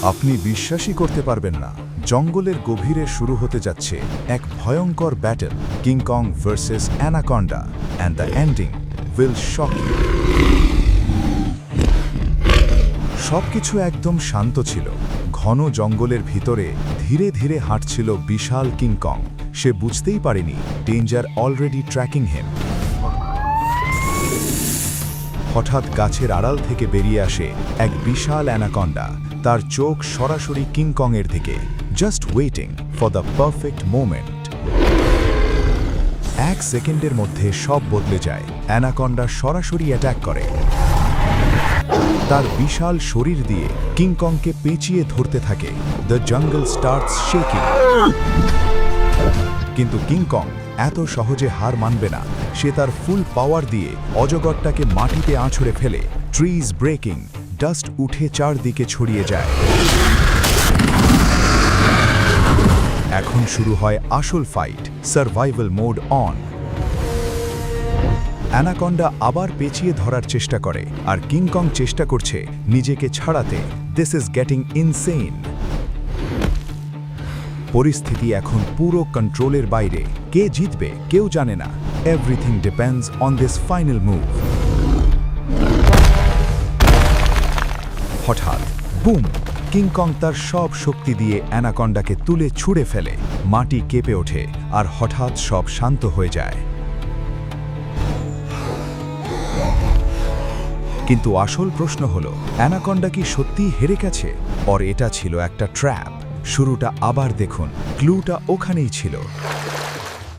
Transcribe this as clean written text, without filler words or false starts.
আপনি বিশ্বাসই করতে পারবেন না, জঙ্গলের গভীরে শুরু হতে যাচ্ছে এক ভয়ঙ্কর battle, King Kong versus Anaconda, and the ending will shock you. সবকিছু একদম শান্ত ছিল। ঘন জঙ্গলের ভিতরে ধীরে ধীরে হাঁটছিল বিশাল কিং কং। সে বুঝতেই পারেনি ডেঞ্জার অলরেডি ট্র্যাকিং হিম। হঠাৎ গাছের আড়াল থেকে বেরিয়ে আসে এক বিশাল অ্যানাকন্ডা। তার চোখ সরাসরি কিং কংয়ের দিকে, just waiting for the perfect moment. 1 সেকেন্ডের মধ্যে সব বদলে যায়। অ্যানাকন্ডা সরাসরি অ্যাটাক করে। তার বিশাল শরীর দিয়ে কিং কংকে পেঁচিয়ে ধরতে থাকে। The jungle starts shaking. কিন্তু কিং কং এত সহজে হার মানবে না। সে তার ফুল পাওয়ার দিয়ে অজগরটাকে মাটিতে আঁচড়ে ফেলে। ট্রিজ ব্রেকিং, ডাস্ট উঠে চারদিকে ছড়িয়ে যায়। এখন শুরু হয় আসল fight, survival mode on. Anaconda আবার পেঁচিয়ে ধরার চেষ্টা করে, আর কিং কং চেষ্টা করছে নিজেকে ছাড়াতে। This is getting insane. পরিস্থিতি এখন পুরো কন্ট্রোলের বাইরে। কে জিতবে কেউ জানে না। Everything depends on this final move. হঠাৎ বুম! কিং কং তার সব শক্তি দিয়ে অ্যানাকন্ডাকে তুলে ছুঁড়ে ফেলে। মাটি কেঁপে ওঠে, আর হঠাৎ সব শান্ত হয়ে যায়। কিন্তু আসল প্রশ্ন হলো, অ্যানাকন্ডা কি সত্যিই হেরে গেছে? এটা ছিল একটা ট্র্যাপ। শুরুটা আবার দেখুন, ক্লুটা ওখানেই ছিল।